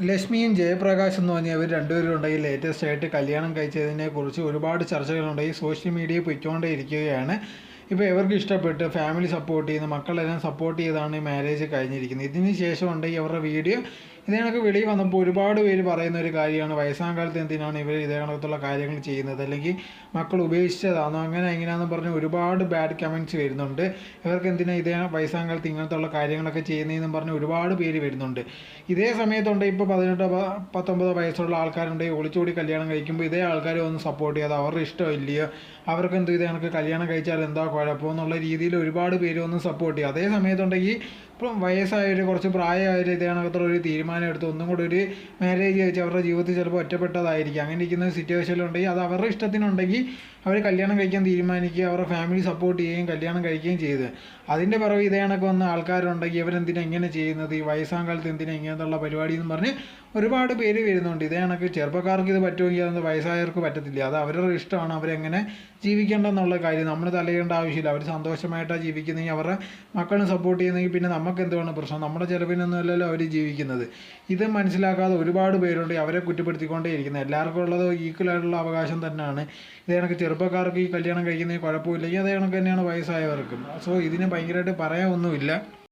ലക്ഷ്മിയും ജയപ്രകാശ് എന്ന് പറഞ്ഞാൽ ഇവർ രണ്ടുപേരും ഉണ്ടെങ്കിൽ ലേറ്റസ്റ്റ് ആയിട്ട് കല്യാണം കഴിച്ചതിനെക്കുറിച്ച് ഒരുപാട് ചർച്ചകളുണ്ടെങ്കിൽ സോഷ്യൽ മീഡിയയിൽ പൊയ്ക്കൊണ്ടേ ഇരിക്കുകയാണ്. ഇപ്പോൾ ഇവർക്ക് ഇഷ്ടപ്പെട്ട് ഫാമിലി സപ്പോർട്ട് ചെയ്യുന്ന മക്കളെല്ലാം സപ്പോർട്ട് ചെയ്താണ് ഈ മാരേജ് കഴിഞ്ഞിരിക്കുന്നത്. ഇതിന് ശേഷം ഉണ്ടെങ്കിൽ അവരുടെ വീഡിയോ ഇതേ കണക്ക് വെളിയിൽ വന്നപ്പോൾ ഒരുപാട് പേര് പറയുന്ന ഒരു കാര്യമാണ്, വയസ്സാം കാലത്ത് എന്തിനാണ് ഇവർ ഇതേ കണക്കത്തുള്ള കാര്യങ്ങൾ ചെയ്യുന്നത്, അല്ലെങ്കിൽ മക്കൾ ഉപേക്ഷിച്ചതാണോ അങ്ങനെ എങ്ങനെയാണെന്ന് പറഞ്ഞ് ഒരുപാട് ബാഡ് കമൻറ്റ്സ് വരുന്നുണ്ട്. ഇവർക്ക് എന്തിനാണ് ഇതേ വയസ്സാം കാലത്ത് ഇങ്ങനത്തുള്ള കാര്യങ്ങളൊക്കെ ചെയ്യുന്നതെന്നും പറഞ്ഞ് ഒരുപാട് പേര് വരുന്നുണ്ട്. ഇതേ സമയത്തുണ്ട് ഇപ്പോൾ 18-19 വയസ്സുള്ള ആൾക്കാരുണ്ടെങ്കിൽ ഒളിച്ചോടി കല്യാണം കഴിക്കുമ്പോൾ ഇതേ ആൾക്കാർ ഒന്ന് സപ്പോർട്ട് ചെയ്യാതെ അവരുടെ ഇഷ്ടമില്ലയോ, അവർക്ക് എന്ത് ഇതേ കണക്ക് കല്യാണം കഴിച്ചാൽ എന്താ കുഴപ്പം എന്നുള്ള രീതിയിൽ ഒരുപാട് പേര് ഒന്ന് സപ്പോർട്ട് ചെയ്യും. അതേ സമയത്തുണ്ടെങ്കിൽ ഇപ്പം വയസ്സായവർ കുറച്ച് പ്രായമായവർ ഇതേ കണക്കത്തുള്ള ഒരു തീരുമാനം എടുത്ത് ഒന്നും കൂടി ഒരു മാരേജ് കഴിച്ച് അവരുടെ ജീവിതത്തിൽ ചിലപ്പോൾ ഒറ്റപ്പെട്ടതായിരിക്കും. അങ്ങനെ ഇരിക്കുന്ന സിറ്റുവേഷനിലുണ്ടെങ്കിൽ അത് അവരുടെ ഇഷ്ടത്തിനുണ്ടെങ്കിൽ അവർ കല്യാണം കഴിക്കാൻ തീരുമാനിക്കുക, അവരുടെ ഫാമിലി സപ്പോർട്ട് ചെയ്യുകയും കല്യാണം കഴിക്കുകയും ചെയ്ത് അതിൻ്റെ പിറകെ ഇതേ കണക്ക് വന്ന ആൾക്കാരുണ്ടെങ്കിൽ ഇവരെന്തിനാ ഇങ്ങനെ ചെയ്യുന്നത്, ഈ വയസ്സാം കാലത്ത് എന്തിനാ ഇങ്ങനത്തുള്ള പരിപാടി എന്ന് പറഞ്ഞ് ഒരുപാട് പേര് വരുന്നുണ്ട്. ഇതേ കണക്ക് ചെറുപ്പക്കാർക്ക് ഇത് പറ്റുമെങ്കിൽ അത് വയസ്സായവർക്ക് പറ്റത്തില്ല. അത് അവരുടെ ഇഷ്ടമാണ്, അവരെങ്ങനെ ജീവിക്കേണ്ടെന്നുള്ള കാര്യം നമ്മൾ തലയേണ്ട ആവശ്യമില്ല. അവർ സന്തോഷമായിട്ടാണ് ജീവിക്കുന്നതെങ്കിൽ അവരുടെ മക്കളും സപ്പോർട്ട് ചെയ്യുന്നെങ്കിൽ പിന്നെ നമുക്ക് എന്തുവാണ് പ്രശ്നം, നമ്മുടെ ചിലവിനൊന്നും അല്ലല്ലോ അവർ ജീവിക്കുന്നത്. ഇത് മനസ്സിലാക്കാതെ ഒരുപാട് പേരുണ്ട് അവരെ കുറ്റപ്പെടുത്തിക്കൊണ്ടേ ഇരിക്കുന്നത്. എല്ലാവർക്കും ഉള്ളത് ഈക്വൽ ആയിട്ടുള്ള അവകാശം തന്നെയാണ്. ഇതേ കണക്ക് ചെറുപ്പക്കാർക്ക് ഈ കല്യാണം കഴിക്കുന്നതിന് കുഴപ്പമില്ലെങ്കിൽ അതേ കണക്ക് തന്നെയാണ് വയസ്സായവർക്കും. സോ ഇതിന് ഭയങ്കരമായിട്ട് പറയാൻ ഒന്നുമില്ല.